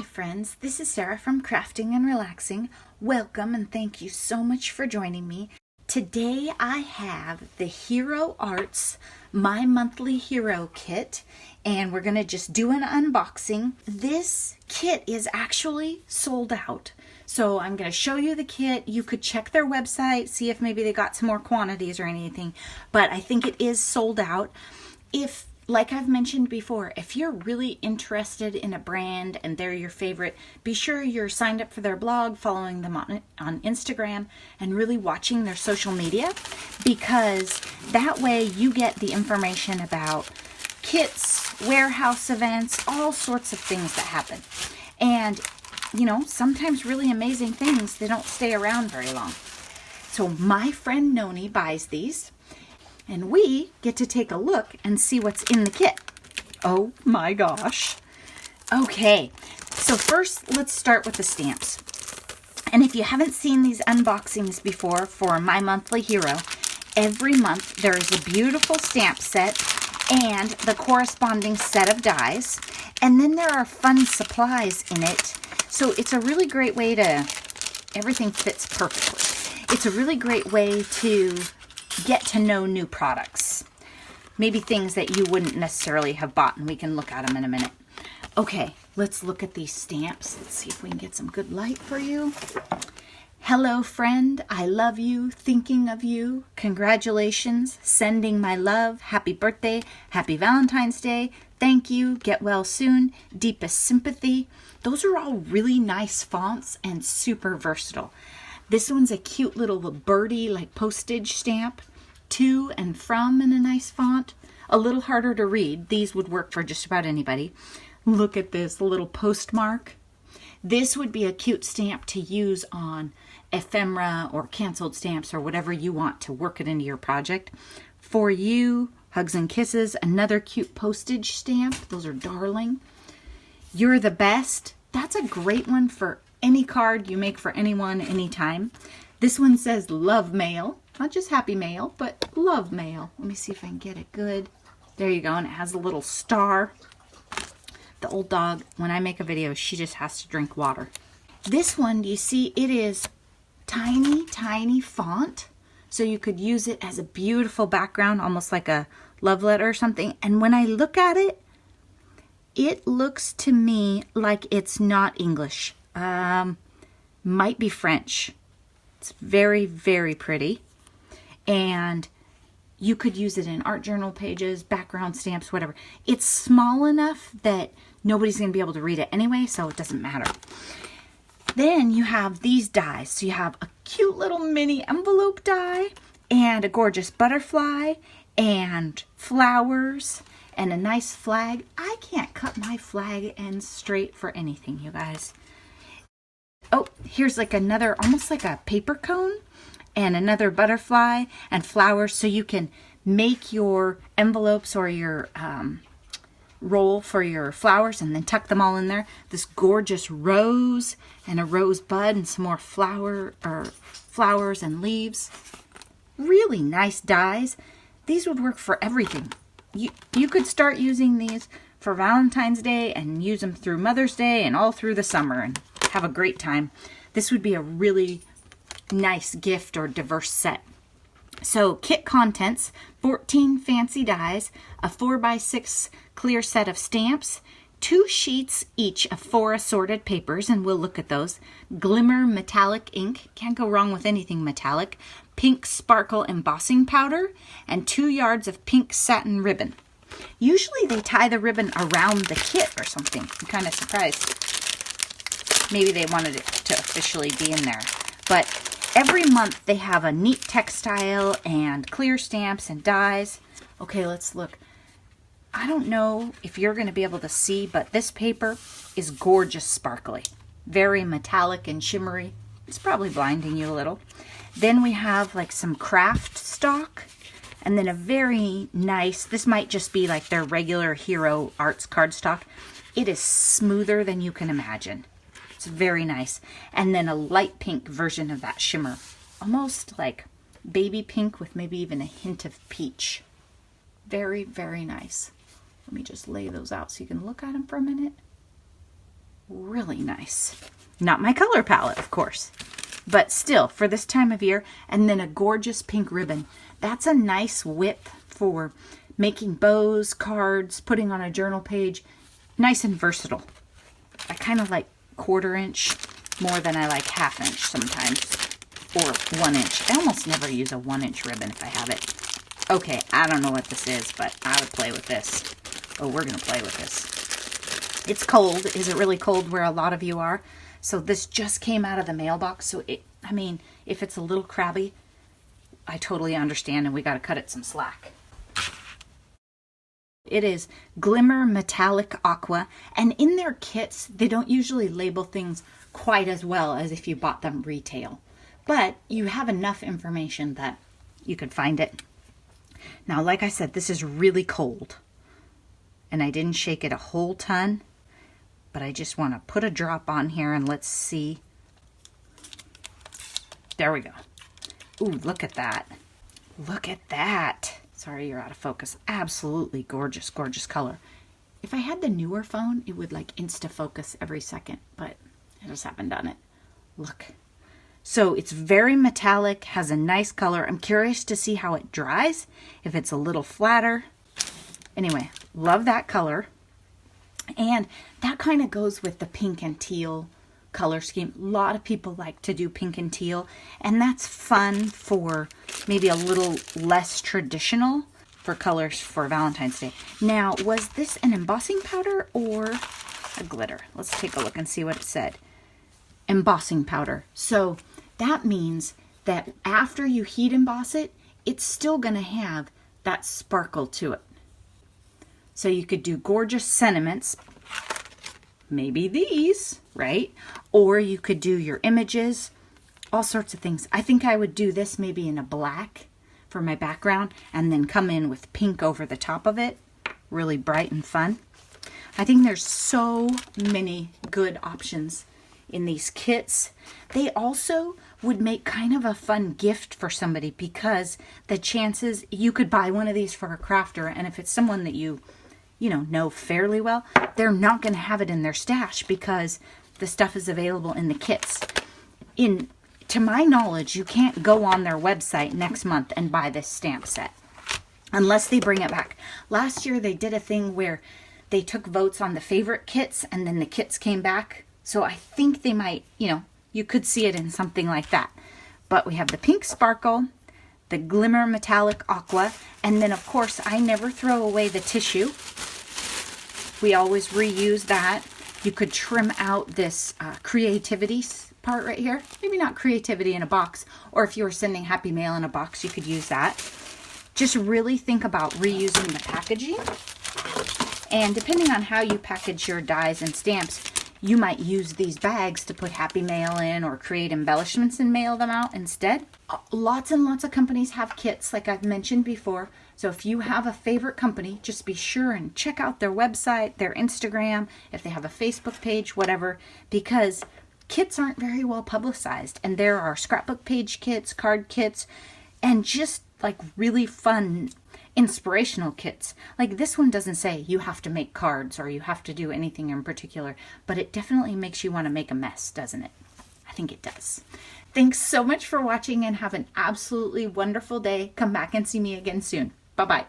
Hi friends, this is Sarah from Crafting and Relaxing. Welcome and thank you so much for joining me. Today I have the Hero Arts My Monthly Hero Kit, and we're going to just do an unboxing. This kit is actually sold out. So I'm going to show you the kit. You could check their website, see if maybe they got some more quantities or anything, but I think it is sold out. Like I've mentioned before, if you're really interested in a brand and they're your favorite, be sure you're signed up for their blog, following them on Instagram, and really watching their social media, because that way you get the information about kits, warehouse events, all sorts of things that happen. And, you know, sometimes really amazing things, they don't stay around very long. So my friend Noni buys these, and we get to take a look and see what's in the kit. Oh my gosh. Okay, so first let's start with the stamps. And if you haven't seen these unboxings before for My Monthly Hero, every month there is a beautiful stamp set and the corresponding set of dies. And then there are fun supplies in it. So it's a really great way to, everything fits perfectly. It's a really great way to get to know new products. Maybe things that you wouldn't necessarily have bought, and we can look at them in a minute. Okay, let's look at these stamps. Let's see if we can get some good light for you. Hello, friend. I love you. Thinking of you. Congratulations. Sending my love. Happy birthday. Happy Valentine's Day. Thank you. Get well soon. Deepest sympathy. Those are all really nice fonts and super versatile. This one's a cute little birdie, like postage stamp. To and from in a nice font. A little harder to read. These would work for just about anybody. Look at this little postmark. This would be a cute stamp to use on ephemera or canceled stamps or whatever you want to work it into your project. For you, hugs and kisses. Another cute postage stamp. Those are darling. You're the best. That's a great one for any card you make for anyone, anytime. This one says love mail. Not just happy mail, but love mail. Let me see if I can get it good. There you go. And it has a little star. The old dog, when I make a video, she just has to drink water. This one, you see, it is tiny, tiny font. So you could use it as a beautiful background, almost like a love letter or something. And when I look at it, it looks to me like it's not English. Might be French. It's very, very pretty. And you could use it in art journal pages, background stamps, whatever. It's small enough that nobody's going to be able to read it anyway, so it doesn't matter. Then you have these dies. So you have a cute little mini envelope die and a gorgeous butterfly and flowers and a nice flag. I can't cut my flag ends straight for anything, you guys. Oh, here's like another, almost like a paper cone, and another butterfly and flowers, so you can make your envelopes or your roll for your flowers and then tuck them all in there. This gorgeous rose and a rose bud and some more flowers and leaves. Really nice dies. These would work for everything. You could start using these for Valentine's Day and use them through Mother's Day and all through the summer and have a great time. This would be a really nice gift or diverse set. So kit contents, 14 fancy dies, a 4x6 clear set of stamps, 2 sheets each of 4 assorted papers, and we'll look at those. Glimmer metallic ink, can't go wrong with anything metallic. Pink sparkle embossing powder, and 2 yards of pink satin ribbon. Usually they tie the ribbon around the kit or something. I'm kind of surprised. Maybe they wanted it to officially be in there. But every month they have a neat textile and clear stamps and dies. Okay, let's look. I don't know if you're going to be able to see, but this paper is gorgeous sparkly. Very metallic and shimmery. It's probably blinding you a little. Then we have like some craft stock. And then a very nice, this might just be like their regular Hero Arts cardstock. It is smoother than you can imagine. It's very nice. And then a light pink version of that shimmer. Almost like baby pink with maybe even a hint of peach. Very, very nice. Let me just lay those out so you can look at them for a minute. Really nice. Not my color palette, of course, but still for this time of year. And then a gorgeous pink ribbon. That's a nice width for making bows, cards, putting on a journal page. Nice and versatile. I kind of like 1/4 inch more than I like 1/2 inch sometimes, or 1 inch. I almost never use a 1 inch ribbon if I have it. Okay, I don't know what this is, but I would play with this. Oh, we're going to play with this. It's cold. Is it really cold where a lot of you are? So this just came out of the mailbox. So I mean, if it's a little crabby, I totally understand, and we got to cut it some slack. It is Glimmer Metallic Aqua, and in their kits, they don't usually label things quite as well as if you bought them retail. But you have enough information that you could find it. Now, like I said, this is really cold, and I didn't shake it a whole ton, but I just want to put a drop on here and let's see. There we go. Ooh, look at that. Look at that. Sorry, you're out of focus. Absolutely gorgeous, gorgeous color. If I had the newer phone, it would like insta focus every second, but I just haven't done it. Look. So it's very metallic, has a nice color. I'm curious to see how it dries, if it's a little flatter. Anyway, love that color. And that kind of goes with the pink and teal color scheme. A lot of people like to do pink and teal, and that's fun for maybe a little less traditional for colors for Valentine's Day. Now, was this an embossing powder or a glitter? Let's take a look and see what it said. Embossing powder. So that means that after you heat emboss it, it's still going to have that sparkle to it. So you could do gorgeous sentiments, maybe these, right? Or you could do your images, all sorts of things. I think I would do this maybe in a black for my background and then come in with pink over the top of it. Really bright and fun. I think there's so many good options in these kits. They also would make kind of a fun gift for somebody, because the chances you could buy one of these for a crafter, and if it's someone that you know fairly well, they're not going to have it in their stash because the stuff is available in the kits. To my knowledge, you can't go on their website next month and buy this stamp set unless they bring it back. Last year they did a thing where they took votes on the favorite kits and then the kits came back. So I think they might, you could see it in something like that. But we have the pink sparkle, the Glimmer Metallic Aqua, and then of course I never throw away the tissue. We always reuse that. You could trim out this creativity part right here. Maybe not creativity in a box, or if you were sending happy mail in a box, you could use that. Just really think about reusing the packaging. And depending on how you package your dies and stamps, you might use these bags to put happy mail in or create embellishments and mail them out instead. Lots and lots of companies have kits, like I've mentioned before. So if you have a favorite company, just be sure and check out their website, their Instagram, if they have a Facebook page, whatever, because kits aren't very well publicized. And there are scrapbook page kits, card kits, and just like really fun inspirational kits. Like this one doesn't say you have to make cards or you have to do anything in particular, but it definitely makes you want to make a mess, doesn't it? I think it does. Thanks so much for watching and have an absolutely wonderful day. Come back and see me again soon. Bye-bye.